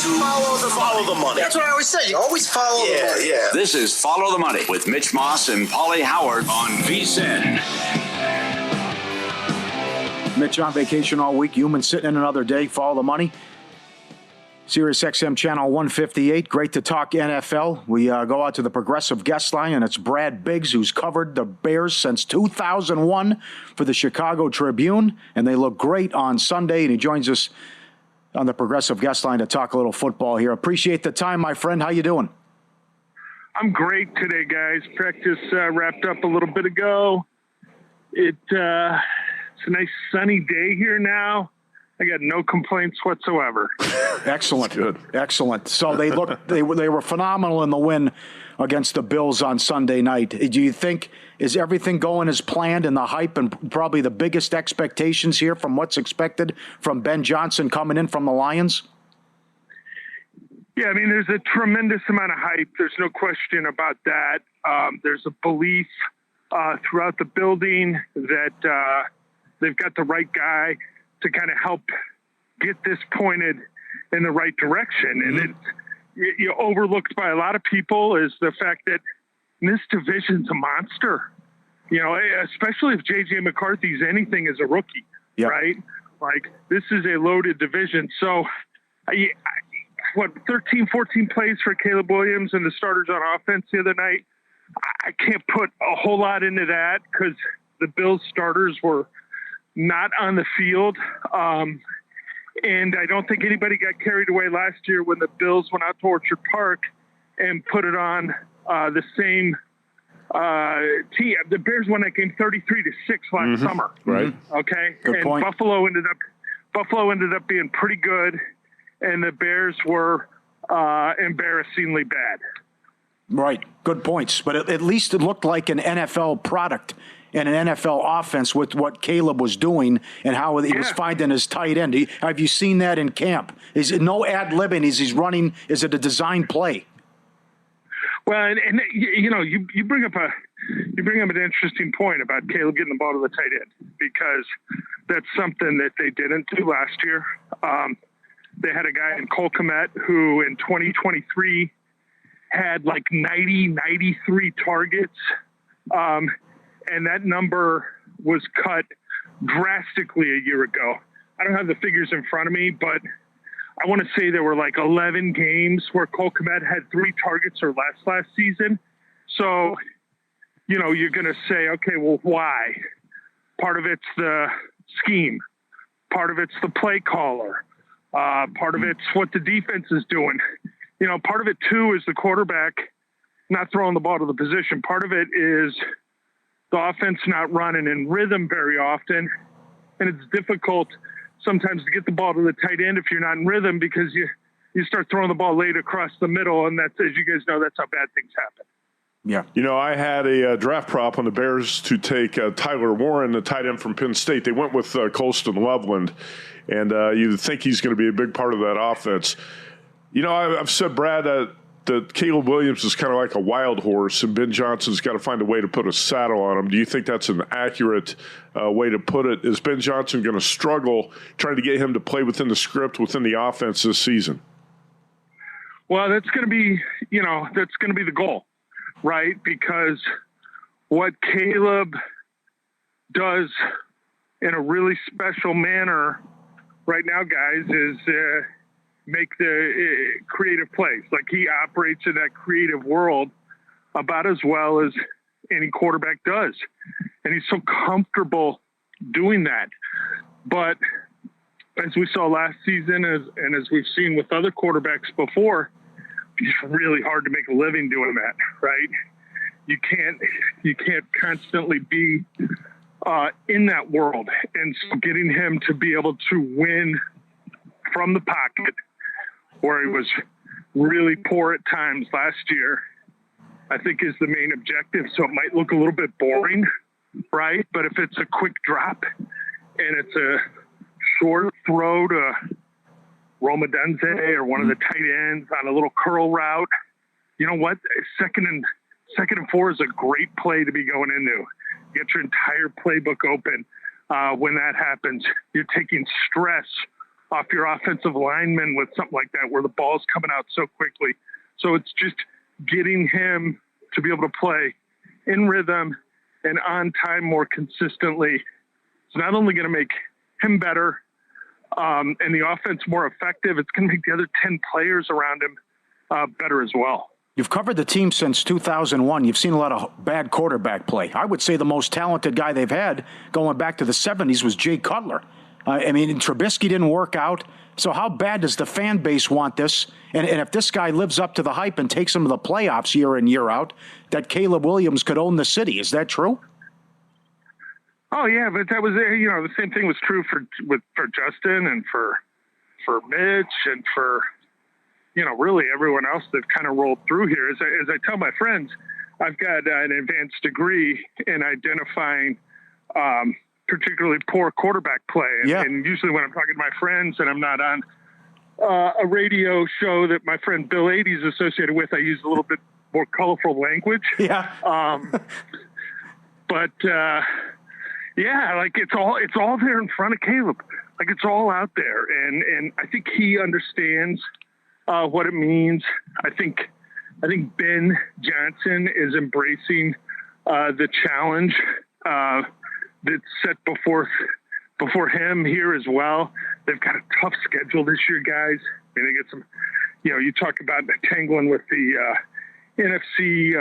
Follow the money. That's what I always say. You always follow the money. Yeah. This is Follow the Money with Mitch Moss and Pauly Howard on VSiN. Mitch on vacation all week. Youmans sitting in another day. Follow the Money. Sirius XM Channel 158. Great to talk NFL. We go out to the progressive guest line, and it's Brad Biggs, who's covered the Bears since 2001 for the Chicago Tribune, and they look great on Sunday, and he joins us on the progressive guest line to talk a little football here. Appreciate the time, my friend. How you doing? I'm great today, guys. Practice wrapped up a little bit ago. It's a nice sunny day here now. I got no complaints whatsoever. Excellent. Good. Excellent. So they were phenomenal in the win against the Bills on Sunday night. Do you think, is everything going as planned, and the hype and probably the biggest expectations here from what's expected from Ben Johnson coming in from the Lions? Yeah, I mean, there's a tremendous amount of hype. There's no question about that. There's a belief throughout the building that they've got the right guy to kind of help get this pointed in the right direction. And it's overlooked by a lot of people is the fact that this division's a monster, especially if J.J. McCarthy's anything as a rookie, right? Like, this is a loaded division. So, 13, 14 plays for Caleb Williams and the starters on offense the other night. I can't put a whole lot into that because the Bills starters were not on the field. And I don't think anybody got carried away last year when the Bills went out to Orchard Park and put it on the same team. The Bears won that game 33-6 last summer. Right. Okay. Good point. Buffalo ended up being pretty good, and the Bears were embarrassingly bad. Right. Good points. But at least it looked like an NFL product and an NFL offense with what Caleb was doing and how he was finding his tight end. Have you seen that in camp? Is it no ad-libbing? He's running? Is it a design play? Well, and you bring up an interesting point about Caleb getting the ball to the tight end, because that's something that they didn't do last year. They had a guy in Cole Kmet who in 2023 had like 93 targets. And that number was cut drastically a year ago. I don't have the figures in front of me, but I want to say there were like 11 games where Cole Kmet had 3 targets or less last season. So, you're going to say, okay, well, why? Part of it's the scheme. Part of it's the play caller. Part of it's what the defense is doing. Part of it, too, is the quarterback not throwing the ball to the position. Part of it is the offense not running in rhythm very often, and it's difficult sometimes to get the ball to the tight end if you're not in rhythm, because you start throwing the ball late across the middle, and that's, as you guys know, that's how bad things happen. Yeah. I had a draft prop on the Bears to take Tyler Warren, the tight end from Penn State. They went with Colston Loveland, and you think he's going to be a big part of that offense. I've said, Brad, that Caleb Williams is kind of like a wild horse, and Ben Johnson's got to find a way to put a saddle on him. Do you think that's an accurate way to put it? Is Ben Johnson going to struggle trying to get him to play within the script, within the offense this season? Well, that's going to be the goal, right? Because what Caleb does in a really special manner right now, guys, is make the creative plays. Like, he operates in that creative world about as well as any quarterback does. And he's so comfortable doing that. But as we saw last season, and as we've seen with other quarterbacks before, it's really hard to make a living doing that, right? You can't constantly be in that world. And so getting him to be able to win from the pocket, where he was really poor at times last year, I think is the main objective. So it might look a little bit boring, right? But if it's a quick drop and it's a short throw to Roma Dunze or one of the tight ends on a little curl route, you know what? Second and 4 is a great play to be going into. Get your entire playbook open. When that happens, you're taking stress off your offensive linemen with something like that, where the ball's coming out so quickly. So it's just getting him to be able to play in rhythm and on time more consistently. It's not only going to make him better and the offense more effective, it's going to make the other 10 players around him better as well. You've covered the team since 2001. You've seen a lot of bad quarterback play. I would say the most talented guy they've had going back to the 70s was Jay Cutler. I mean, Trubisky didn't work out. So how bad does the fan base want this? And if this guy lives up to the hype and takes them to the playoffs year in, year out, that Caleb Williams could own the city. Is that true? Oh, yeah, but that was, the same thing was true for Justin and for Mitch and for, really everyone else that kind of rolled through here. As I tell my friends, I've got an advanced degree in identifying particularly poor quarterback play. And usually when I'm talking to my friends and I'm not on a radio show that my friend Bill Adie is associated with, I use a little bit more colorful language. Yeah. Like it's all there in front of Caleb. Like it's all out there. And I think he understands what it means. I think Ben Johnson is embracing the challenge that's set before him here as well. They've got a tough schedule this year, guys. I mean, they get some, you talk about tangling with the NFC.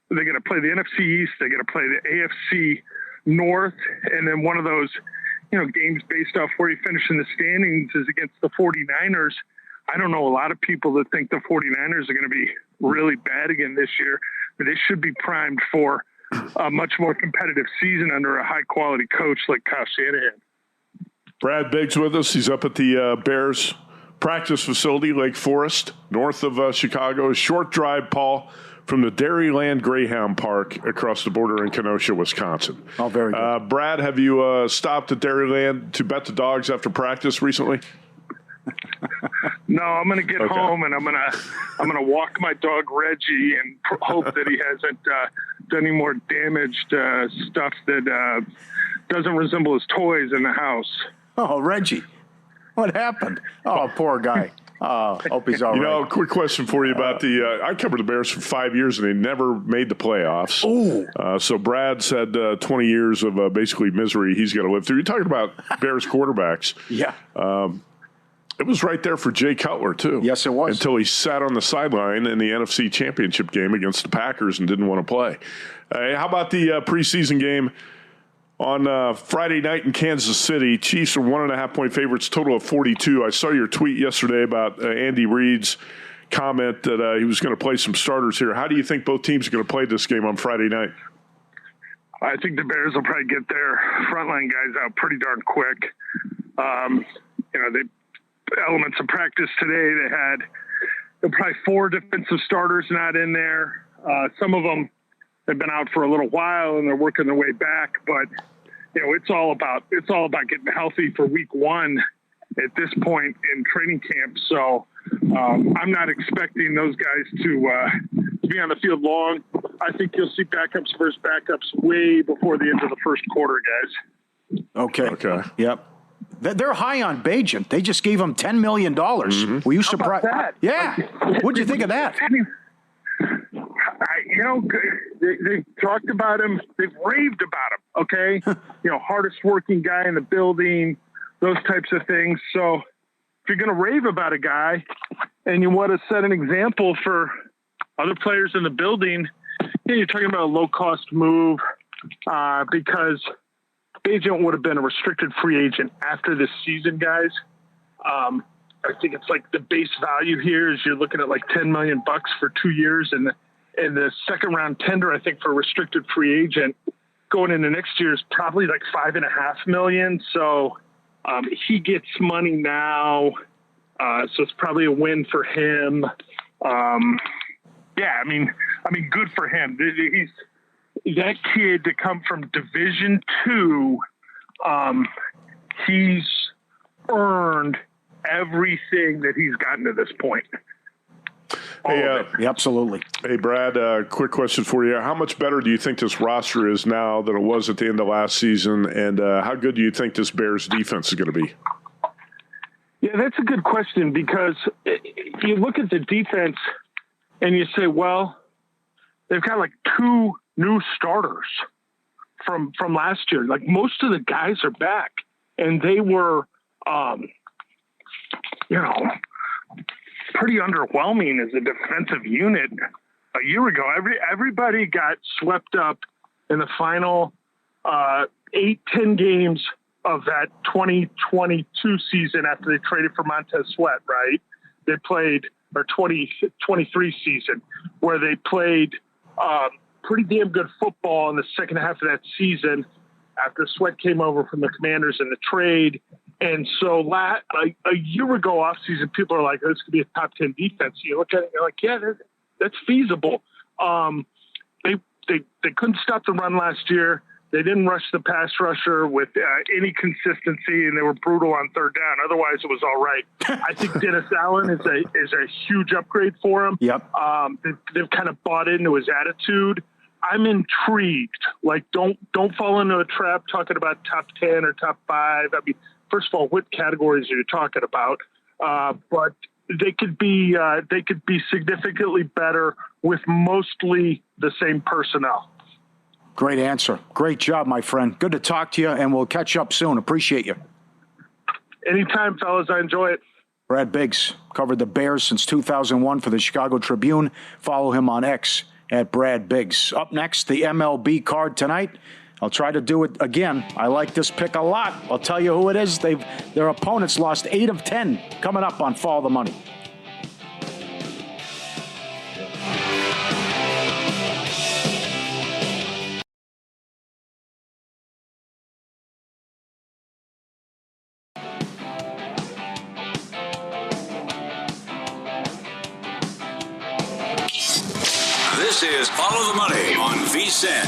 They're going to play the NFC East. They're going to play the AFC North. And then one of those, games based off where you finish in the standings is against the 49ers. I don't know a lot of people that think the 49ers are going to be really bad again this year, but they should be primed for a much more competitive season under a high-quality coach like Kyle Shanahan. Brad Biggs with us. He's up at the Bears practice facility, Lake Forest, north of Chicago. A short drive, Paul, from the Dairyland Greyhound Park across the border in Kenosha, Wisconsin. Oh, very good. Brad, have you stopped at Dairyland to bet the dogs after practice recently? No, I'm going to get home and I'm going to walk my dog Reggie and hope that he hasn't done any more damaged stuff that doesn't resemble his toys in the house. Oh, Reggie, what happened? Oh, poor guy. Hope he's all right. Quick question for you about I covered the Bears for 5 years and they never made the playoffs. Oh, so Brad's had 20 years of basically misery he's got to live through. You're talking about Bears quarterbacks. Yeah. It was right there for Jay Cutler, too. Yes, it was. Until he sat on the sideline in the NFC Championship game against the Packers and didn't want to play. How about the preseason game on Friday night in Kansas City? Chiefs are 1.5-point favorites, total of 42. I saw your tweet yesterday about Andy Reid's comment that he was going to play some starters here. How do you think both teams are going to play this game on Friday night? I think the Bears will probably get their frontline guys out pretty darn quick. Elements of practice today, they had probably 4 defensive starters not in there. Some of them have been out for a little while and they're working their way back, but it's all about getting healthy for week 1 at this point in training camp. So I'm not expecting those guys to be on the field long. I think you'll see backups versus backups way before the end of the first quarter, guys. Okay. Yep. They're high on Bagent. They just gave him $10 million. Mm-hmm. Were you surprised? Yeah. What'd you think of that? They talked about him. They've raved about him. Okay. Hardest working guy in the building, those types of things. So if you're going to rave about a guy and you want to set an example for other players in the building, you're talking about a low cost move because Bagent would have been a restricted free agent after this season, guys. I think it's like the base value here is you're looking at like $10 million for 2 years, and the second round tender, I think, for a restricted free agent going into next year is probably like $5.5 million. So he gets money now, so it's probably a win for him. I mean, good for him. He's that kid to come from Division II. He's earned everything that he's gotten to this point. Absolutely. Hey, Brad, quick question for you. How much better do you think this roster is now than it was at the end of last season? And how good do you think this Bears defense is going to be? Yeah, that's a good question because you look at the defense and you say, well, they've got like 2 new starters from last year. Like most of the guys are back, and they were, pretty underwhelming as a defensive unit a year ago. Everybody got swept up in the final 8-10 games of that 2022 season after they traded for Montez Sweat, right? They played, or 2023 season, where they played pretty damn good football in the second half of that season after Sweat came over from the Commanders in the trade. And so a year ago offseason, people are like, oh, this could be a top 10 defense. You look at it, you're like, yeah, that's feasible. They couldn't stop the run last year. They didn't rush the pass rusher with any consistency, and they were brutal on third down. Otherwise, it was all right. I think Dennis Allen is a huge upgrade for him. Yep. They've kind of bought into his attitude. I'm intrigued. Like, don't fall into a trap talking about top 10 or top 5. I mean, first of all, what categories are you talking about? But they could be significantly better with mostly the same personnel. Great answer. Great job, my friend. Good to talk to you, and we'll catch up soon. Appreciate you. Anytime, fellas. I enjoy it. Brad Biggs covered the Bears since 2001 for the Chicago Tribune. Follow him on X at Brad Biggs. Up next, the MLB card tonight. I'll try to do it again. I like this pick a lot. I'll tell you who it is. Their opponents lost 8 of 10. Coming up on Follow the Money. This is Follow the Money on VSiN.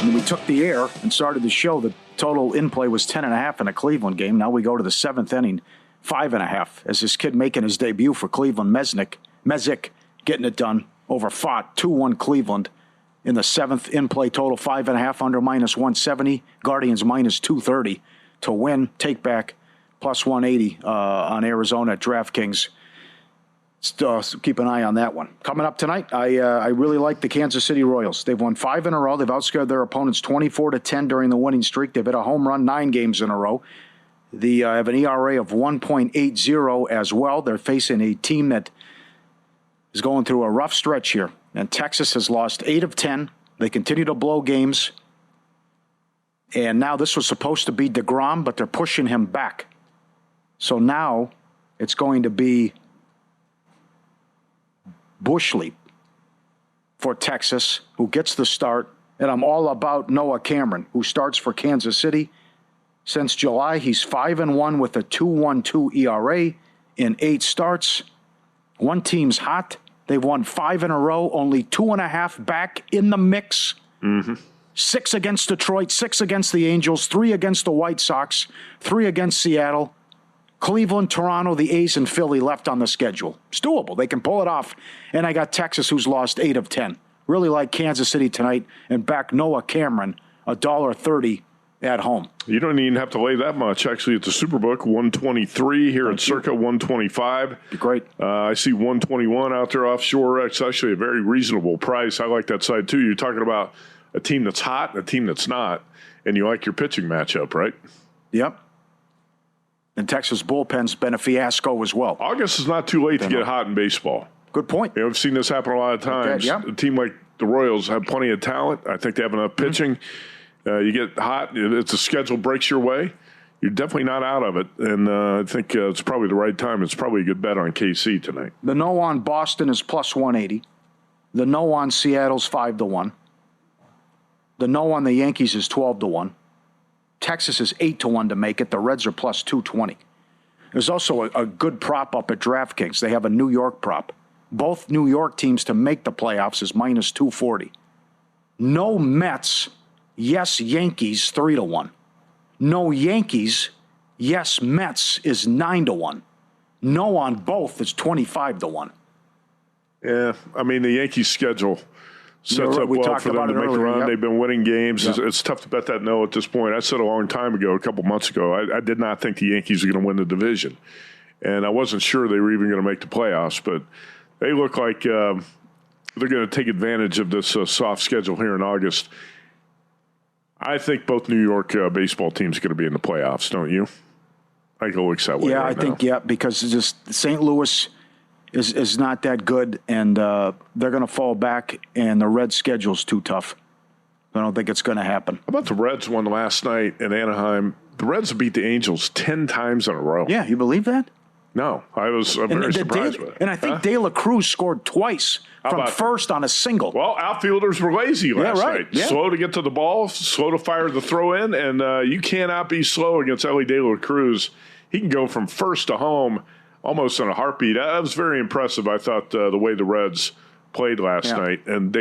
When we took the air and started the show, the total in play was 10.5 in a Cleveland game. Now we go to the 7th inning, 5.5, as this kid making his debut for Cleveland, Mezek getting it done over Fott, 2-1 Cleveland in the 7th in play total, 5.5 under -170, Guardians -230 to win, take back +180 on Arizona at DraftKings. So keep an eye on that one. Coming up tonight, I really like the Kansas City Royals. They've won 5 in a row. They've outscored their opponents 24-10 during the winning streak. They've hit a home run 9 games in a row. They have an ERA of 1.80 as well. They're facing a team that is going through a rough stretch here. And Texas has lost 8 of 10. They continue to blow games. And now this was supposed to be DeGrom, but they're pushing him back. So now it's going to be Bushley for Texas, who gets the start. And I'm all about Noah Cameron, who starts for Kansas City. Since July, he's 5-1 with a 2.12 ERA in 8 starts. One team's hot. They've won 5 in a row, only 2.5 back in the mix. 6 against Detroit, 6 against the Angels, 3 against the White Sox, 3 against Seattle. Cleveland, Toronto, the A's, and Philly left on the schedule. It's doable. They can pull it off. And I got Texas, who's lost 8 of 10. Really like Kansas City tonight and back Noah Cameron, $1.30 at home. You don't even have to lay that much. Actually, it's a Superbook, 123 here at Circa, 125. Great. I see 121 out there offshore. It's actually a very reasonable price. I like that side, too. You're talking about a team that's hot and a team that's not, and you like your pitching matchup, right? Yep. And Texas bullpen's been a fiasco as well. August is not too late to get hot in baseball. Good point. I've seen this happen a lot of times. Okay, A team like the Royals have plenty of talent. I think they have enough pitching. You get hot, it's a schedule breaks your way. You're definitely not out of it. And I think it's probably the right time. It's probably a good bet on KC tonight. The no on Boston is +180. The no on Seattle's 5-1. The no on the Yankees is 12-1. Texas is 8-1 to make it. The Reds are +220. There's also a good prop up at DraftKings. They have a New York prop. Both New York teams to make the playoffs is -240. No Mets, yes Yankees, 3-1. No Yankees, yes Mets is 9-1. No on both is 25-1. Yeah, I mean, the Yankees schedule, sets up well for them to make a run. Yep. They've been winning games. Yep. It's tough to bet that no at this point. I said a long time ago, a couple months ago, I did not think the Yankees were going to win the division. And I wasn't sure they were even going to make the playoffs. But they look like they're going to take advantage of this soft schedule here in August. I think both New York baseball teams are going to be in the playoffs, don't you? I think it looks that way right now. Yeah, because just St. Louis is not that good, and they're going to fall back, and the Reds' schedule's too tough. I don't think it's going to happen. How about the Reds won last night in Anaheim? The Reds beat the Angels 10 times in a row. Yeah, you believe that? No, I'm very surprised with it. And I think De La Cruz scored twice from first on a single. Well, outfielders were lazy last night. Yeah. Slow to get to the ball, slow to fire the throw in, and you cannot be slow against Ellie De La Cruz. He can go from first to home almost in a heartbeat. That was very impressive, I thought, the way the Reds played last night. And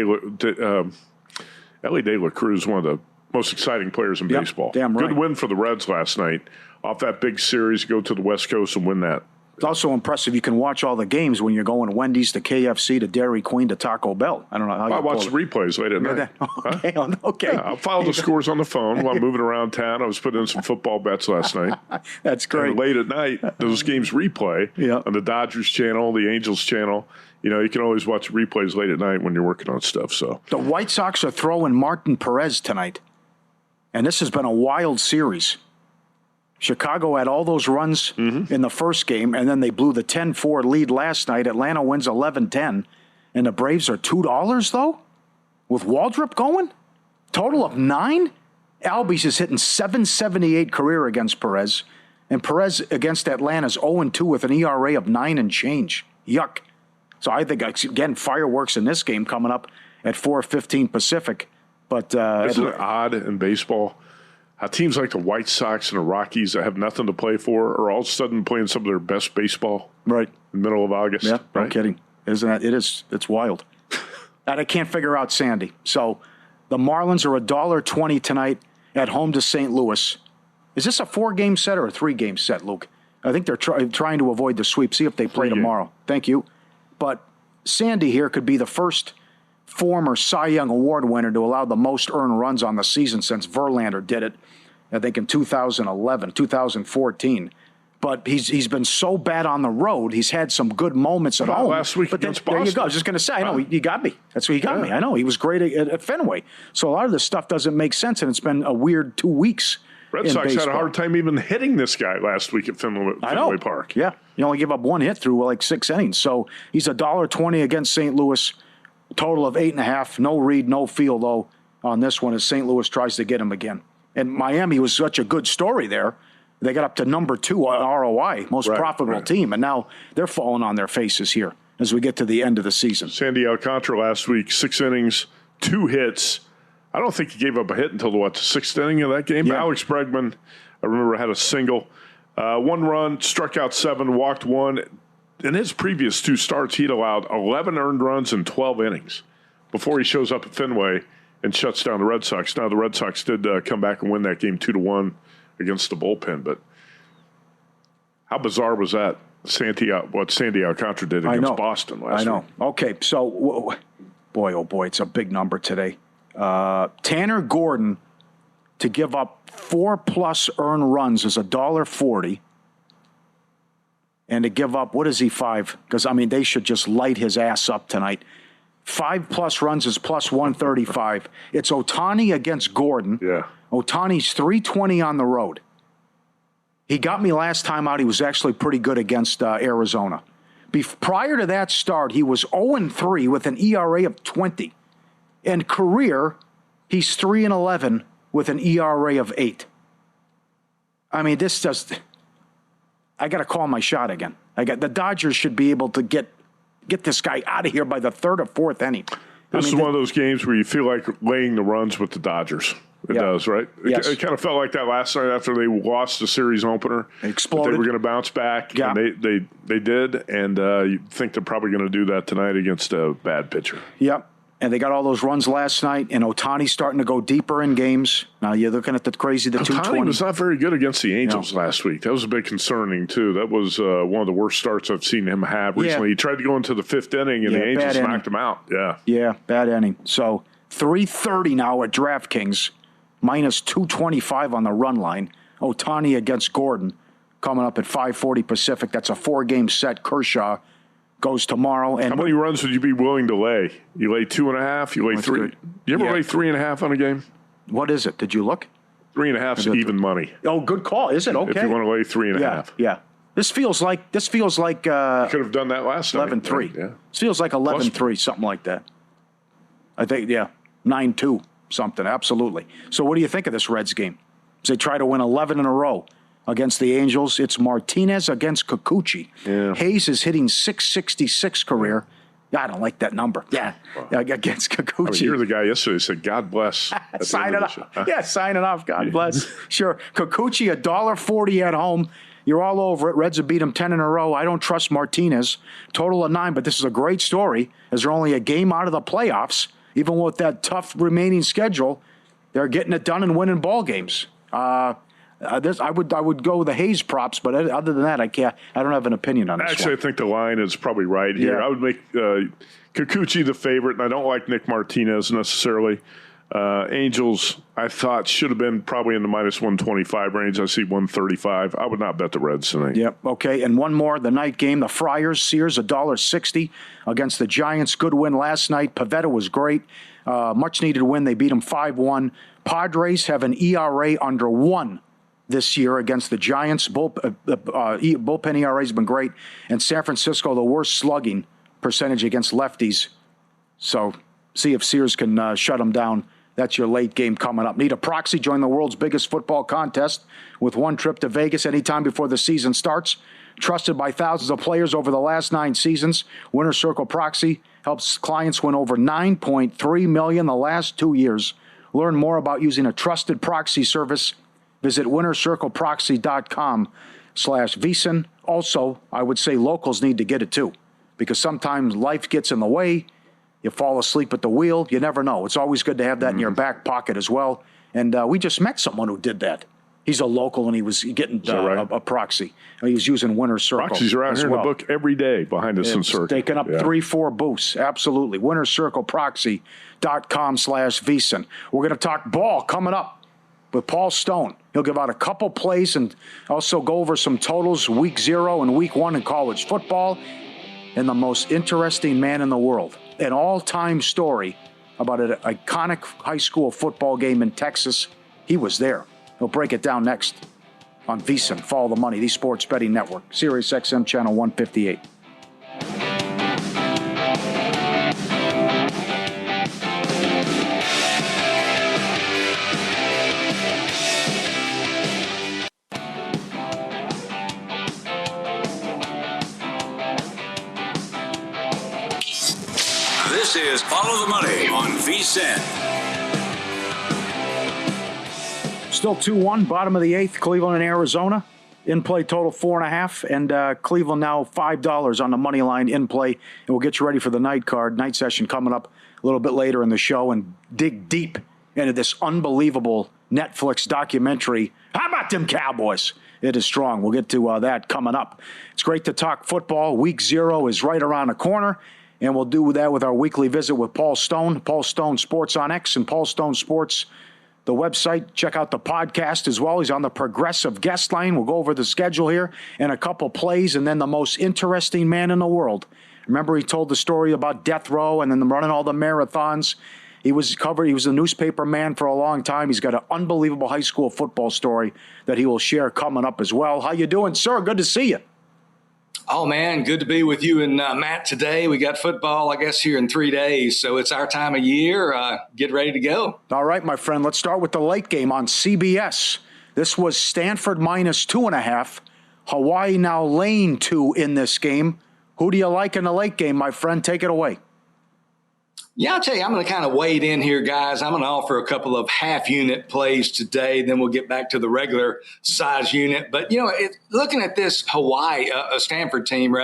Ellie De La Cruz, one of the most exciting players in baseball. Damn right. Good win for the Reds last night. Off that big series, go to the West Coast and win that. It's also impressive you can watch all the games when you're going Wendy's to KFC to Dairy Queen to Taco Bell. I don't know how you I watched the replays late at night. Okay. Yeah, I'll follow the scores on the phone while I'm moving around town. I was putting in some football bets last night. That's great. And late at night, those games replay on the Dodgers channel, the Angels channel. You know, you can always watch replays late at night when you're working on stuff. So the White Sox are throwing Martin Perez tonight, and this has been a wild series. Chicago had all those runs in the first game, and then they blew the 10-4 lead last night. Atlanta wins 11-10, and the Braves are $2, though, with Waldrop going. Total of 9. Albies is hitting .778 career against Perez, and Perez against Atlanta's 0-2 with an ERA of 9 and change. Yuck. So I think, again, fireworks in this game coming up at 4:15 Pacific. But isn't it odd in baseball how teams like the White Sox and the Rockies that have nothing to play for are all of a sudden playing some of their best baseball in the middle of August? Yeah, right? No kidding. Isn't that? It is. It's wild. And I can't figure out Sandy. So the Marlins are $1.20 tonight at home to St. Louis. Is this a 4-game set or a 3-game set, Luke? I think they're trying to avoid the sweep. See if they play tomorrow. Thank you. But Sandy here could be the first former Cy Young Award winner to allow the most earned runs on the season since Verlander did it, I think in 2014. But he's been so bad on the road. He's had some good moments at home. Last week against Boston. There you go. I was just going to say, I know, you got me. That's what he got me. I know. He was great at Fenway. So a lot of this stuff doesn't make sense, and it's been a weird 2 weeks. Red Sox had a hard time even hitting this guy last week at Fenway Park. Yeah. You only give up 1 hit through like 6 innings. So he's $1.20 against St. Louis. Total of 8.5. No read, no feel, though, on this one as St. Louis tries to get him again. And Miami was such a good story there. They got up to number 2 on ROI, most profitable team, and now they're falling on their faces here as we get to the end of the season. Sandy Alcantara last week, 6 innings, 2 hits. I don't think he gave up a hit until, the 6th inning of that game? Yeah. Alex Bregman, I remember, had a single. 1 run, struck out 7, walked 1. In his previous 2 starts, he'd allowed 11 earned runs in 12 innings before he shows up at Fenway and shuts down the Red Sox. Now, the Red Sox did come back and win that game 2-1 against the bullpen. But how bizarre was that? What Sandy Alcantara did against Boston last week. I know. Okay, so, boy, oh boy, it's a big number today. Tanner Gordon to give up 4+ earned runs is $1.40. And to give up, what is he, 5? Because, I mean, they should just light his ass up tonight. 5+ runs is +135. It's Ohtani against Gordon. Yeah. Ohtani's 320 on the road. He got me last time out. He was actually pretty good against Arizona. Prior to that start, he was 0-3 with an ERA of 20. In career, he's 3-11 with an ERA of 8. I mean, this just... I got to call my shot again. The Dodgers should be able to get this guy out of here by the 3rd or 4th inning. This is one of those games where you feel like laying the runs with the Dodgers. It does, right? Yes. It kind of felt like that last night after they lost the series opener. Exploded. They were going to bounce back, and they did. And you think they're probably going to do that tonight against a bad pitcher. Yep. And they got all those runs last night, and Ohtani's starting to go deeper in games. Now you're looking at the 220. Ohtani was not very good against the Angels last week. That was a bit concerning, too. That was one of the worst starts I've seen him have recently. He tried to go into the 5th inning, and the Angels knocked him out. Yeah, bad inning. So 330 now at DraftKings, minus 225 on the run line. Ohtani against Gordon coming up at 5:40 Pacific. That's a 4-game set. Kershaw goes tomorrow. And how many runs would you be willing to lay? You lay 2.5. You lay 3. Good. You ever lay 3.5 on a game? What is it? Did you look? 3.5 is even money. Oh, good call. Is it? Okay. If you want to lay 3.5. Yeah. This feels like could have done that last 11-3. Yeah. This feels like 11-3, something like that. I think 9-2 something. Absolutely. So what do you think of this Reds game? As they try to win 11 in a row against the Angels, it's Martinez against Kikuchi. Yeah. Hayes is hitting .666 career. I don't like that number. Against Kikuchi. I mean, you're the guy yesterday who said, God bless. Sign it off. Sign it off. God bless. Sure. Kikuchi, $1.40 at home. You're all over it. Reds have beat him 10 in a row. I don't trust Martinez. Total of 9, but this is a great story as they're only a game out of the playoffs. Even with that tough remaining schedule, they're getting it done and winning ball games. I would go with the Hayes props, but other than that, I don't have an opinion on this. Actually, I think the line is probably right here. I would make Kikuchi the favorite, and I don't like Nick Martinez necessarily. Angels, I thought, should have been probably in the minus 125 range. I see 135. I would not bet the Reds tonight. Yep. Okay. And one more, the night game, the Friars, Sears, $1.60 against the Giants. Good win last night. Pavetta was great. Much needed win. They beat them 5-1. Padres have an ERA under 1 this year against the Giants. Bullpen ERA has been great. And San Francisco, the worst slugging percentage against lefties. So see if Sears can shut them down. That's your late game coming up. Need a proxy? Join the world's biggest football contest with one trip to Vegas anytime before the season starts. Trusted by thousands of players over the last 9 seasons, Winner Circle Proxy helps clients win over $9.3 million the last 2 years. Learn more about using a trusted proxy service. Visit winnercircleproxy.com/VSiN. Also, I would say locals need to get it too, because sometimes life gets in the way. You fall asleep at the wheel. You never know. It's always good to have that in your back pocket as well. And we just met someone who did that. He's a local, and he was getting a proxy. He was using Winner Circle. Proxies are out here in the book every day behind us in circle. Taking up 3-4 booths. Absolutely. winnercircleproxy.com/VSiN. We're going to talk ball coming up with Paul Stone. He'll give out a couple plays and also go over some totals, week 0 and week 1 in college football. And the most interesting man in the world. An all-time story about an iconic high school football game in Texas. He was there. He'll break it down next on VSiN. Follow the Money, the Sports Betting Network, Sirius XM Channel 158. This is Follow the Money on VSiN. Still 2-1, bottom of the 8th, Cleveland and Arizona. In play total 4.5, and Cleveland now $5 on the money line in play. And we'll get you ready for the night session coming up a little bit later in the show and dig deep into this unbelievable Netflix documentary. How about them Cowboys? It is strong. We'll get to that coming up. It's great to talk football. Week 0 is right around the corner. And we'll do that with our weekly visit with Paul Stone, Paul Stone Sports on X and Paul Stone Sports, the website. Check out the podcast as well. He's on the Progressive Guest Line. We'll go over the schedule here and a couple plays, and then the most interesting man in the world. Remember, he told the story about death row and then running all the marathons. He was a newspaper man for a long time. He's got an unbelievable high school football story that he will share coming up as well. How you doing, sir? Good to see you. Oh, man, good to be with you and Matt today. We got football, I guess, here in 3 days, so it's our time of year. Get ready to go. All right, my friend, let's start with the late game on CBS. This was Stanford minus 2.5. Hawaii now laying 2 in this game. Who do you like in the late game, my friend? Take it away. Yeah, I'll tell you, I'm going to kind of wade in here, guys. I'm going to offer a couple of half-unit plays today. Then we'll get back to the regular size unit. But, looking at this Stanford team,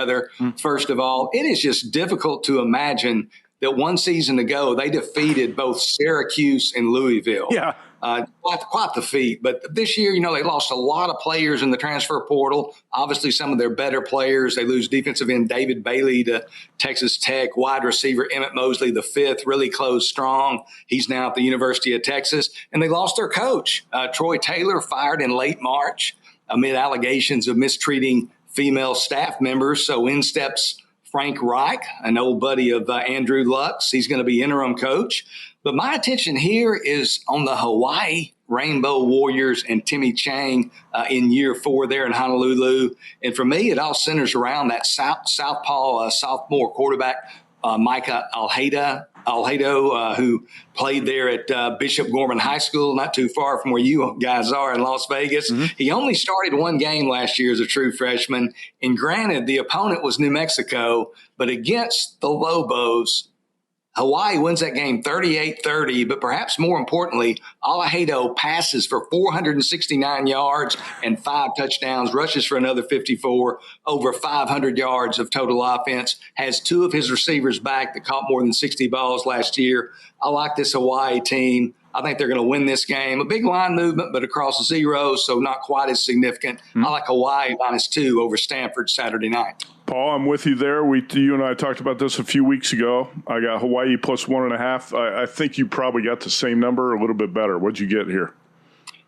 first of all, it is just difficult to imagine that one season ago they defeated both Syracuse and Louisville. Yeah. Quite the feat. But this year, they lost a lot of players in the transfer portal. Obviously, some of their better players. They lose defensive end David Bailey to Texas Tech. Wide receiver Emmett Mosley, the fifth, really closed strong. He's now at the University of Texas. And they lost their coach, Troy Taylor, fired in late March amid allegations of mistreating female staff members. So in steps Frank Reich, an old buddy of Andrew Luck's. He's going to be interim coach. But my attention here is on the Hawaii Rainbow Warriors and Timmy Chang in year 4 there in Honolulu. And for me, it all centers around that southpaw sophomore quarterback, Micah Alhado, who played there at Bishop Gorman High School, not too far from where you guys are in Las Vegas. Mm-hmm. He only started one game last year as a true freshman. And granted, the opponent was New Mexico, but against the Lobos, Hawaii wins that game 38-30, but perhaps more importantly, Alahado passes for 469 yards and 5 touchdowns, rushes for another 54, over 500 yards of total offense, has 2 of his receivers back that caught more than 60 balls last year. I like this Hawaii team. I think they're going to win this game. A big line movement, but across 0, so not quite as significant. Mm-hmm. I like Hawaii -2 over Stanford Saturday night. Paul, I'm with you there. You and I talked about this a few weeks ago. I got Hawaii +1.5. I think you probably got the same number, a little bit better. What'd you get here?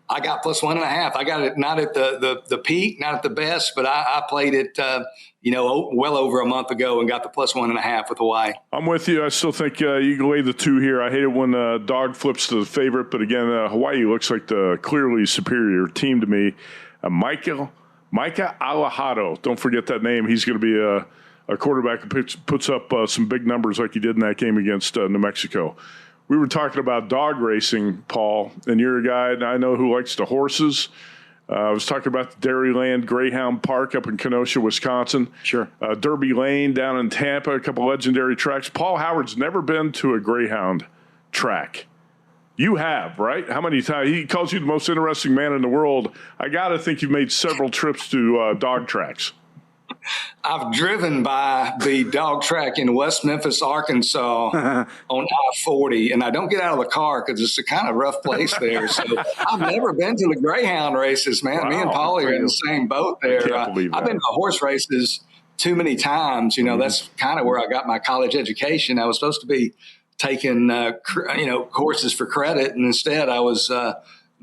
I got +1.5. I got it not at the peak, not at the best, but I played it, well over a month ago and got the +1.5 with Hawaii. I'm with you. I still think you can lay the 2 here. I hate it when dog flips to the favorite, but again, Hawaii looks like the clearly superior team to me. Micah Alahado, don't forget that name. He's going to be a quarterback who puts up some big numbers like he did in that game against New Mexico. We were talking about dog racing, Paul, and you're a guy I know who likes the horses. I was talking about the Dairyland Greyhound Park up in Kenosha, Wisconsin. Sure. Derby Lane down in Tampa, a couple legendary tracks. Paul Howard's never been to a Greyhound track. You have, right? How many times? He calls you the most interesting man in the world. I got to think you've made several trips to dog tracks. I've driven by the dog track in West Memphis, Arkansas on I-40, and I don't get out of the car because it's a kind of rough place there. So I've never been to the Greyhound races, man. Wow. Me and Pauly are in the same boat there. I've been to horse races too many times. That's kind of where I got my college education. I was supposed to be taking, courses for credit, and instead I was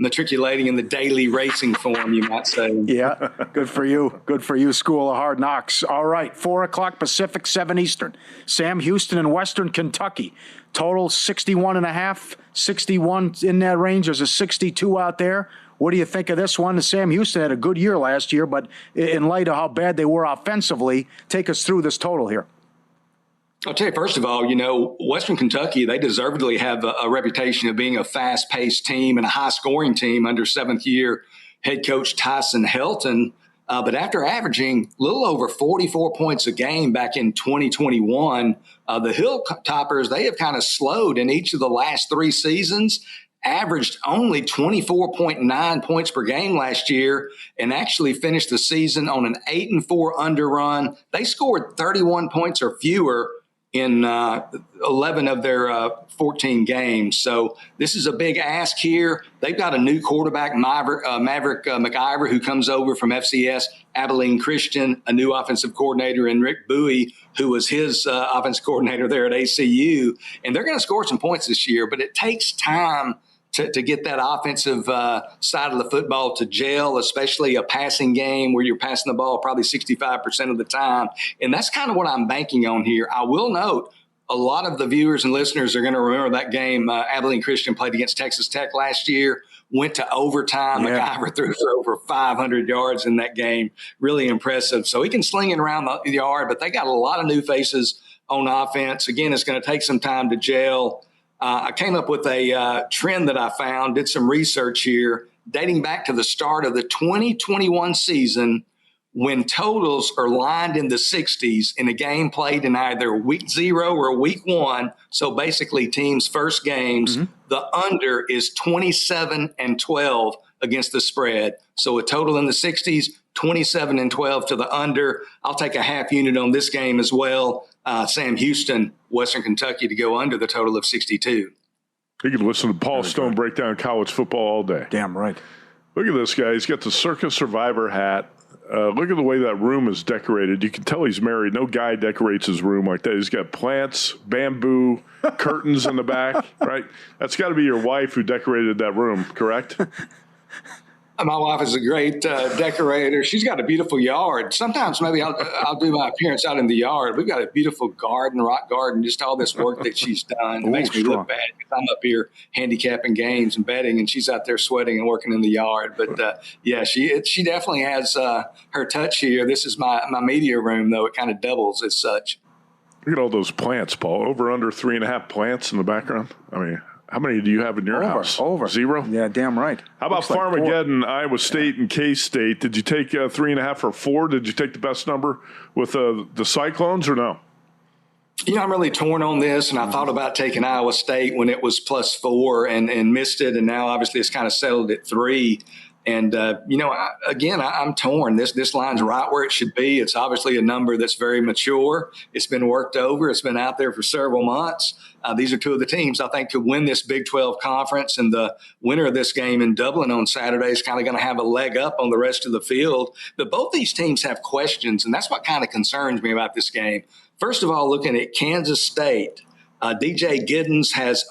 matriculating in the daily racing form, you might say. Yeah, good for you. Good for you, School of Hard Knocks. All right, 4 o'clock Pacific, 7 Eastern. Sam Houston in Western Kentucky. Total 61.5, 61 in that range. There's a 62 out there. What do you think of this one? Sam Houston had a good year last year, but in light of how bad they were offensively, take us through this total here. I'll tell you, first of all, Western Kentucky, they deservedly have a reputation of being a fast-paced team and a high-scoring team under seventh-year head coach Tyson Helton. But after averaging a little over 44 points a game back in 2021, the Hilltoppers, they have kind of slowed in each of the last 3 seasons, averaged only 24.9 points per game last year, and actually finished the season on an 8-4 underrun. They scored 31 points or fewer in 11 of their 14 games. So this is a big ask here. They've got a new quarterback, Maverick McIver, who comes over from FCS Abilene Christian, a new offensive coordinator in Rick Bowie, who was his offensive coordinator there at ACU. And they're going to score some points this year, but it takes time to get that offensive side of the football to gel, especially a passing game where you're passing the ball probably 65% of the time. And that's kind of what I'm banking on here. I will note a lot of the viewers and listeners are going to remember that game Abilene Christian played against Texas Tech last year, went to overtime. Yeah. McIver threw for over 500 yards in that game. Really impressive. So he can sling it around the yard, but they got a lot of new faces on offense. Again, it's going to take some time to gel. I came up with a trend that I found, did some research here, dating back to the start of the 2021 season when totals are lined in the 60s in a game played in either week 0 or week 1. So basically teams' first games, the under is 27-12 against the spread. So a total in the 60s, 27-12 to the under. I'll take a half unit on this game as well. Sam Houston, Western Kentucky, to go under the total of 62. You could listen to Paul Stone break down college football all day. Damn right. Look at this guy. He's got the Circus Survivor hat. Look at the way that room is decorated. You can tell he's married. No guy decorates his room like that. He's got plants, bamboo, curtains in the back, right? That's got to be your wife who decorated that room, correct? My wife is a great decorator. She's got a beautiful yard. Sometimes maybe I'll do my appearance out in the yard. We've got a beautiful garden, rock garden, just all this work that she's done. It makes me look bad because I'm up here handicapping games and betting, and she's out there sweating and working in the yard. But, yeah, she definitely has her touch here. This is my media room, though. It kind of doubles as such. Look at all those plants, Paul. Over under 3.5 plants in the background. I mean, how many do you have in your house? Over. 0? Yeah, damn right. How about Farmageddon, Iowa State and K-State? Did you take 3.5 or 4? Did you take the best number with the Cyclones or no? You know, I'm really torn on this, and I thought about taking Iowa State when it was +4 and missed it, and now obviously it's kind of settled at 3. And, I'm torn. This line's right where it should be. It's obviously a number that's very mature. It's been worked over. It's been out there for several months. These are two of the teams I think could win this Big 12 conference, and the winner of this game in Dublin on Saturday is kind of going to have a leg up on the rest of the field. But both these teams have questions, and that's what kind of concerns me about this game. First of all, looking at Kansas State, DJ Giddens has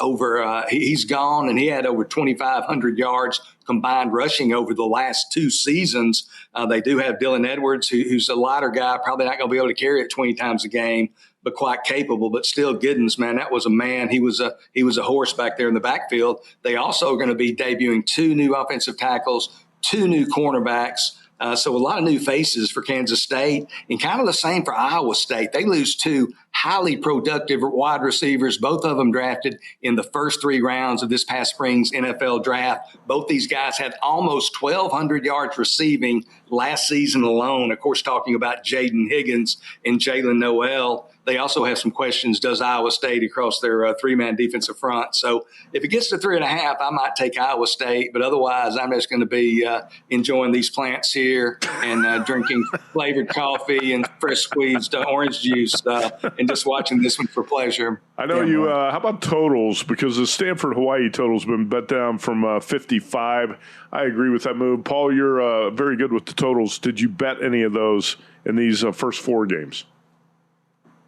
he's gone, and he had over 2,500 yards combined rushing over the last 2 seasons. They do have Dylan Edwards, who's a lighter guy, probably not going to be able to carry it 20 times a game, but quite capable. But still, Giddens, man, that was a man. He was a horse back there in the backfield. They also are going to be debuting 2 new offensive tackles, 2 new cornerbacks. So a lot of new faces for Kansas State, and kind of the same for Iowa State. They lose 2 highly productive wide receivers, both of them drafted in the first 3 rounds of this past spring's NFL draft. Both these guys had almost 1,200 yards receiving last season alone. Of course, talking about Jaden Higgins and Jalen Noel. They also have some questions, does Iowa State, across their 3-man defensive front. So if it gets to 3.5, I might take Iowa State, but otherwise I'm just going to be enjoying these plants here and drinking flavored coffee and fresh squeezed orange juice and just watching this one for pleasure. I know you. How about totals? Because the Stanford-Hawaii total's been bet down from 55. I agree with that move. Paul, you're very good with the totals. Did you bet any of those in these first 4 games?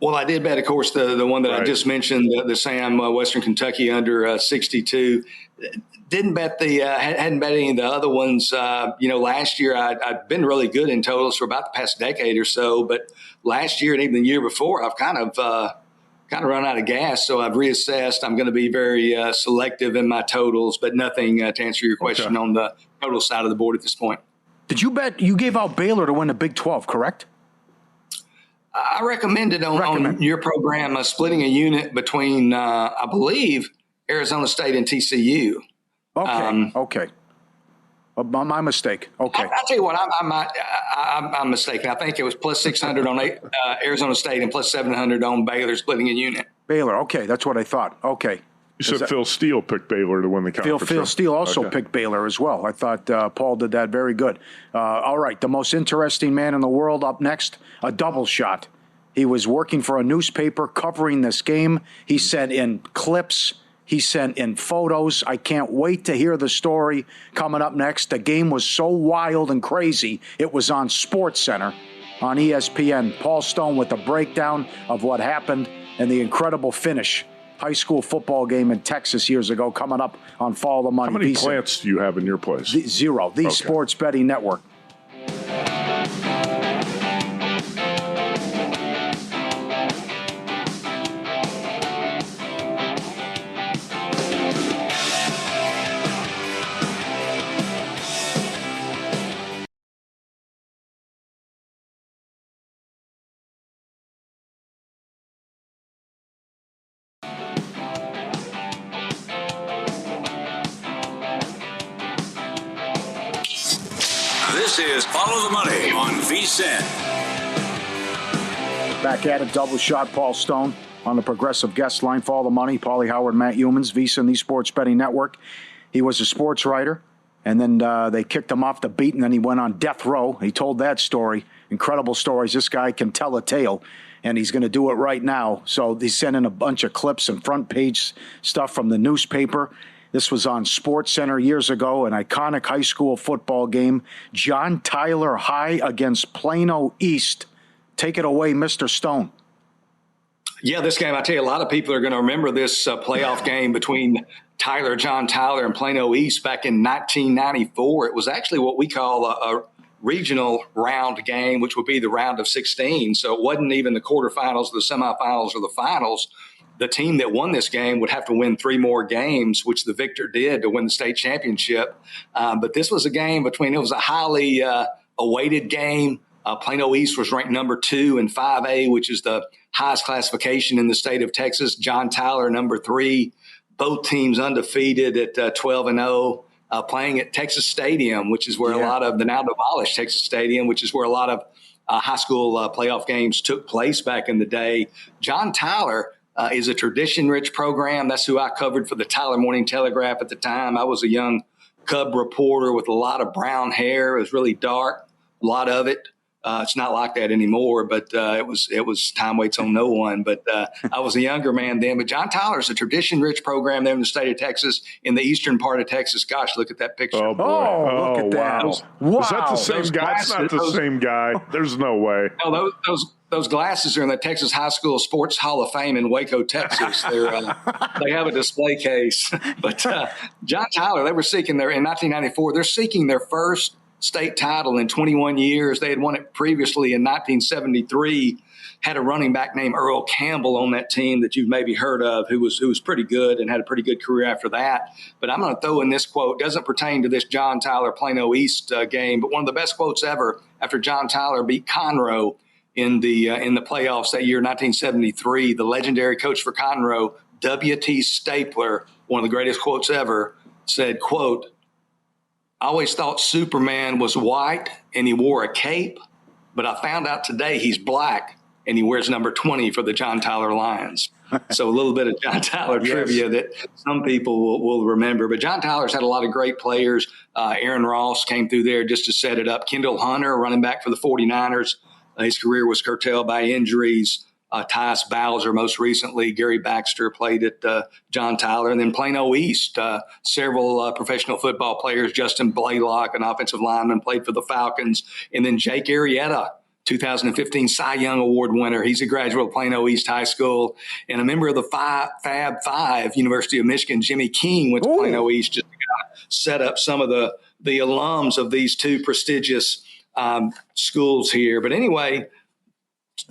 Well, I did bet, of course, the one that I just mentioned, the Sam Western Kentucky under 62. Didn't bet hadn't bet any of the other ones. Last year I'd been really good in totals for about the past decade or so, but last year and even the year before, I've kind of run out of gas. So I've reassessed. I'm going to be very selective in my totals, but nothing to answer your question on the total side of the board at this point. Did you bet? You gave out Baylor to win the Big 12, correct? I recommended on your program splitting a unit between, I believe, Arizona State and TCU. Okay. My mistake. Okay. I'll tell you what, I'm mistaken. I think it was plus 600 on Arizona State and plus 700 on Baylor, splitting a unit. Baylor, okay. That's what I thought. Okay. You said Phil Steele picked Baylor to win the conference. Phil Steele also picked Baylor as well. I thought Paul did that very good. All right, the most interesting man in the world up next, a double shot. He was working for a newspaper covering this game. He sent in clips. He sent in photos. I can't wait to hear the story coming up next. The game was so wild and crazy, it was on SportsCenter on ESPN. Paul Stone with a breakdown of what happened and the incredible finish. High school football game in Texas years ago coming up on Follow the Money. How many plants do you have in your place? 0. The Sports Betting Network. This is Follow the Money on VSiN. Back at it, double shot, Paul Stone on the Progressive Guest Line. Follow the Money, Pauly Howard, Matt Youmans, VSiN, the Sports Betting Network. He was a sports writer and then they kicked him off the beat, and then he went on death row. He told that story. Incredible stories. This guy can tell a tale, and he's going to do it right now. So they sent in a bunch of clips and front page stuff from the newspaper. This was on Sports Center years ago, an iconic high school football game. John Tyler High against Plano East. Take it away, Mr. Stone. Yeah, this game, I tell you, a lot of people are going to remember this playoff game between John Tyler and Plano East back in 1994. It was actually what we call a regional round game, which would be the round of 16. So it wasn't even the quarterfinals, the semifinals, or the finals. The team that won this game would have to win 3 more games, which the victor did to win the state championship. But this was a game it was a highly awaited game. Plano East was ranked number 2 in 5A, which is the highest classification in the state of Texas. John Tyler, number 3. Both teams undefeated at 12-0, playing at Texas Stadium, which is where a lot of the now demolished Texas Stadium, which is where a lot of high school playoff games took place back in the day. John Tyler is a tradition-rich program. That's who I covered for the Tyler Morning Telegraph at the time. I was a young Cub reporter with a lot of brown hair. It was really dark, a lot of it. It's not like that anymore, but it was time waits on no one. But I was a younger man then. But John Tyler is a tradition-rich program there in the state of Texas, in the eastern part of Texas. Gosh, look at that picture. Oh, boy. Oh, look at that. Wow. Is that the same guy? It's not the same guy. There's no way. No, those glasses are in the Texas High School Sports Hall of Fame in Waco, Texas. They have a display case. But John Tyler, in 1994, they're seeking their first state title in 21 years. They had won it previously in 1973, had a running back named Earl Campbell on that team that you've maybe heard of, who was pretty good and had a pretty good career after that. But I'm going to throw in this quote. Doesn't pertain to this John Tyler Plano East game, but one of the best quotes ever after John Tyler beat Conroe in the playoffs that year, 1973. The legendary coach for Conroe, W.T. Stapler, one of the greatest quotes ever, said, quote, "I always thought Superman was white and he wore a cape, but I found out today he's black and he wears number 20 for the John Tyler Lions." So a little bit of John Tyler trivia that some people will remember. But John Tyler's had a lot of great players. Aaron Ross came through there just to set it up. Kendall Hunter, running back for the 49ers. His career was curtailed by injuries. Tyus Bowser, most recently. Gary Baxter played at John Tyler. And then Plano East, several professional football players. Justin Blaylock, an offensive lineman, played for the Falcons. And then Jake Arrieta, 2015 Cy Young Award winner. He's a graduate of Plano East High School. And a member of the Fab Five, University of Michigan, Jimmy King, went to Plano East just to kind of set up some of the alums of these two prestigious schools here. But anyway,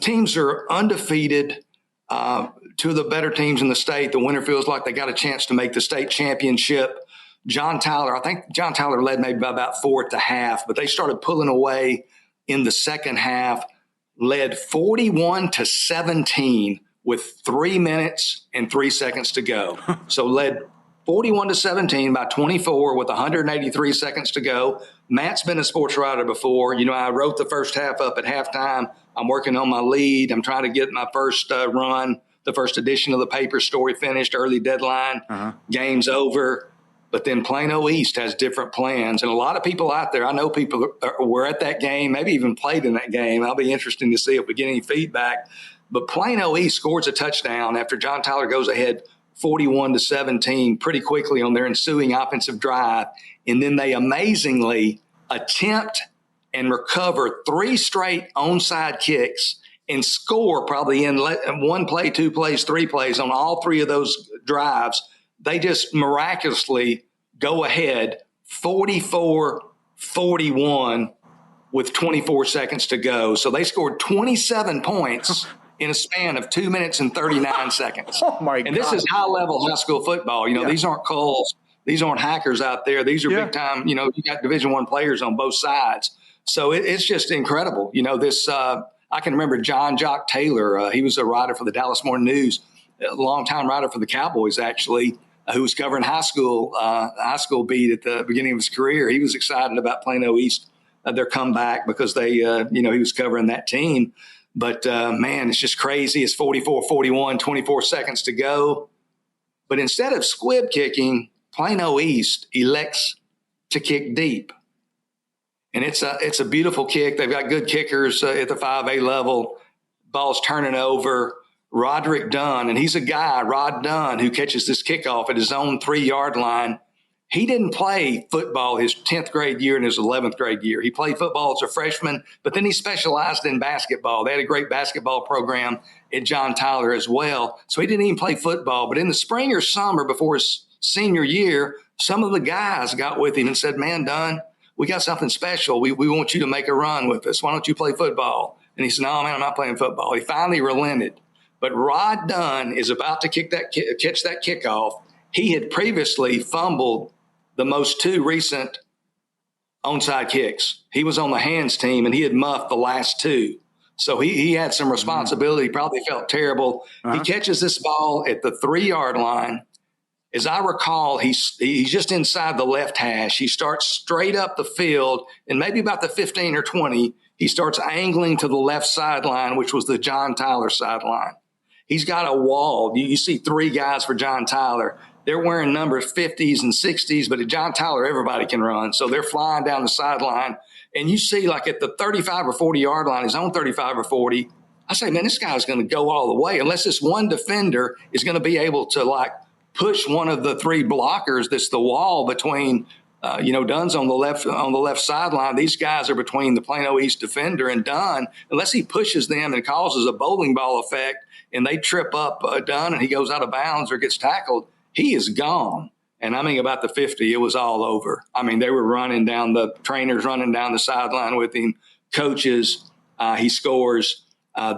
teams are undefeated. Two of the better teams in the state. The winner feels like they got a chance to make the state championship. I think John Tyler led maybe by about 4 at the half, but they started pulling away in the second half, led 41-17 with 3 minutes and 3 seconds to go. So led 41-17 by 24 with 183 seconds to go. Matt's been a sports writer before. I wrote the first half up at halftime. I'm working on my lead. I'm trying to get my first run, the first edition of the paper story finished, early deadline. Game's over. But then Plano East has different plans. And a lot of people out there, I know people were at that game, maybe even played in that game. I'll be interested to see if we get any feedback. But Plano East scores a touchdown after John Tyler goes ahead 41-17 pretty quickly on their ensuing offensive drive. And then they amazingly attempt and recover 3 straight onside kicks and score probably in 1 play, 2 plays, 3 plays on all 3 of those drives. They just miraculously go ahead 44-41 with 24 seconds to go. So they scored 27 points in a span of 2 minutes and 39 seconds. Oh, my God. And this is high-level high school football. These aren't Coles. These aren't hackers out there. These are big-time, you got Division I players on both sides. So it's just incredible. I can remember John Jock Taylor. He was a writer for the Dallas Morning News, a longtime writer for the Cowboys, actually, who was covering high school beat at the beginning of his career. He was excited about Plano East, their comeback, because they, he was covering that team. But, man, it's just crazy. It's 44-41, 24 seconds to go. But instead of squib kicking, Plano East elects to kick deep. And it's a beautiful kick. They've got good kickers at the 5A level. Ball's turning over. Roderick Dunn, and he's a guy, Rod Dunn, who catches this kickoff at his own 3-yard line. He didn't play football his 10th grade year and his 11th grade year. He played football as a freshman, but then he specialized in basketball. They had a great basketball program at John Tyler as well. So he didn't even play football. But in the spring or summer before his senior year, some of the guys got with him and said, man, Dunn, we got something special. We want you to make a run with us. Why don't you play football? And he said, no, man, I'm not playing football. He finally relented. But Rod Dunn is about to catch that kickoff. He had previously fumbled the most 2 recent onside kicks. He was on the hands team, and he had muffed the last 2. So he had some responsibility. He probably felt terrible. He catches this ball at the 3-yard line. As I recall, he's just inside the left hash. He starts straight up the field, and maybe about the 15 or 20, he starts angling to the left sideline, which was the John Tyler sideline. He's got a wall. You see 3 guys for John Tyler. They're wearing numbers 50s and 60s, but at John Tyler, everybody can run. So they're flying down the sideline. And you see, like at the 35 or 40-yard line, his own 35 or 40, I say, man, this guy's going to go all the way unless this one defender is going to be able to, like, push one of the 3 blockers that's the wall between Dunn's on the left sideline. These guys are between the Plano East defender and Dunn. Unless he pushes them and causes a bowling ball effect and they trip up Dunn and he goes out of bounds or gets tackled, he is gone. And I mean, about the 50, it was all over. I mean, they were the trainers running down the sideline with him, coaches. He scores.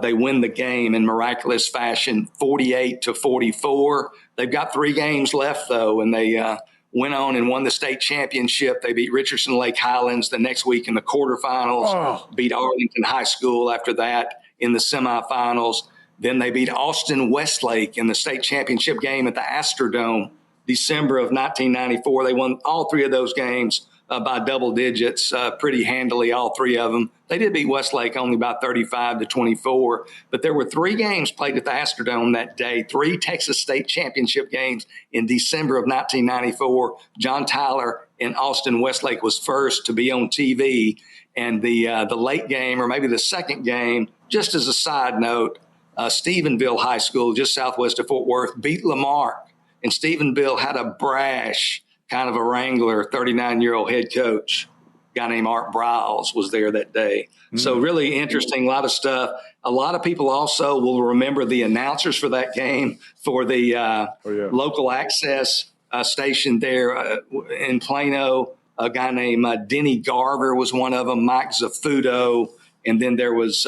They win the game in miraculous fashion, 48-44. They've got 3 games left, though, and they went on and won the state championship. They beat Richardson Lake Highlands the next week in the quarterfinals, beat Arlington High School after that in the semifinals. Then they beat Austin Westlake in the state championship game at the Astrodome, December of 1994. They won all 3 of those games by double digits, pretty handily, all 3 of them. They did beat Westlake only about 35-24, but there were 3 games played at the Astrodome that day, 3 Texas State Championship games in December of 1994. John Tyler in Austin Westlake was first to be on TV, and the late game, or maybe the second game, just as a side note, Stephenville High School, just southwest of Fort Worth, beat Lamarck, and Stephenville had a brash kind of a wrangler, 39-year-old head coach, a guy named Art Briles was there that day. So really interesting, a lot of stuff. A lot of people also will remember the announcers for that game for the local access station there in Plano. A guy named Denny Garver was one of them, Mike Zafuto, and then there was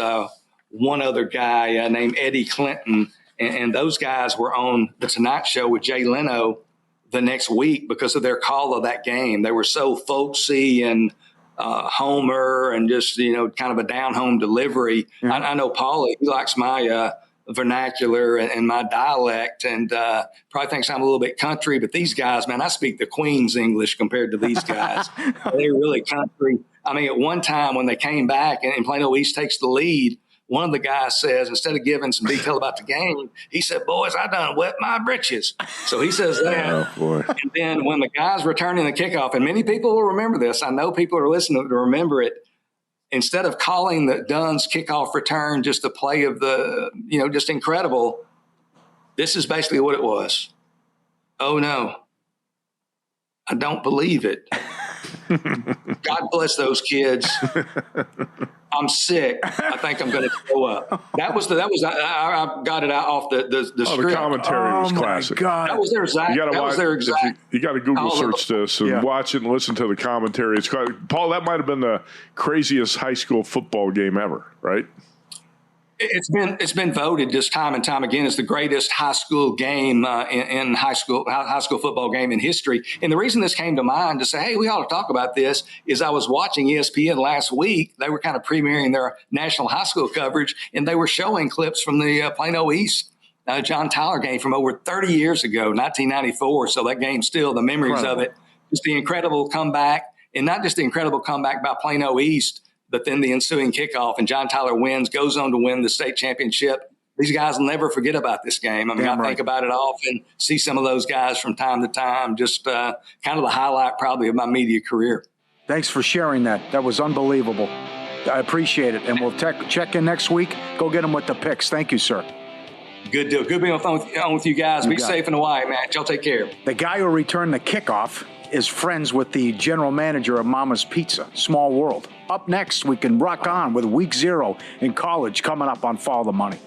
one other guy named Eddie Clinton, and those guys were on The Tonight Show with Jay Leno the next week because of their call of that game. They were so folksy and Homer and just, kind of a down-home delivery. I know Pauly, he likes my vernacular and my dialect and probably thinks I'm a little bit country, but these guys, man, I speak the Queen's English compared to these guys. They're really country. I mean, at one time when they came back and Plano East takes the lead, one of the guys says, instead of giving some detail about the game, he said, boys, I done wet my britches. So he says that. Oh, boy. And then when the guys returning the kickoff, and many people will remember this, I know people are listening to remember it, instead of calling the Dunn's kickoff return just a play of the, just incredible, this is basically what it was. Oh, no, I don't believe it. God bless those kids. I'm sick. I think I'm going to throw up. I got it out off the script. The commentary was classic. God. That was their exact. You got to Google search this and watch it and listen to the commentary. It's quite, Paul, that might have been the craziest high school football game ever, right? It's been voted just time and time again as the greatest high school game in high school football game in history. And the reason this came to mind to say, hey, we ought to talk about this is I was watching ESPN last week. They were kind of premiering their national high school coverage, and they were showing clips from the Plano East John Tyler game from over 30 years ago, 1994. So that game still, the memories of it, just the incredible comeback, and not just the incredible comeback by Plano East, but then the ensuing kickoff, and John Tyler wins, goes on to win the state championship these guys will never forget about this game. I mean, I think about it often, see some of those guys from time to time, just kind of the highlight probably of my media career. Thanks for sharing that. That was unbelievable. I appreciate it. And we'll check in next week. Go get them with the picks. Thank you, sir. Good deal. Good being on with you guys. Be safe in Hawaii, man. Y'all take care. The guy who returned the kickoff is friends with the general manager of Mama's Pizza. Small world. Up next, we can rock on with week 0 in college coming up on Follow the Money.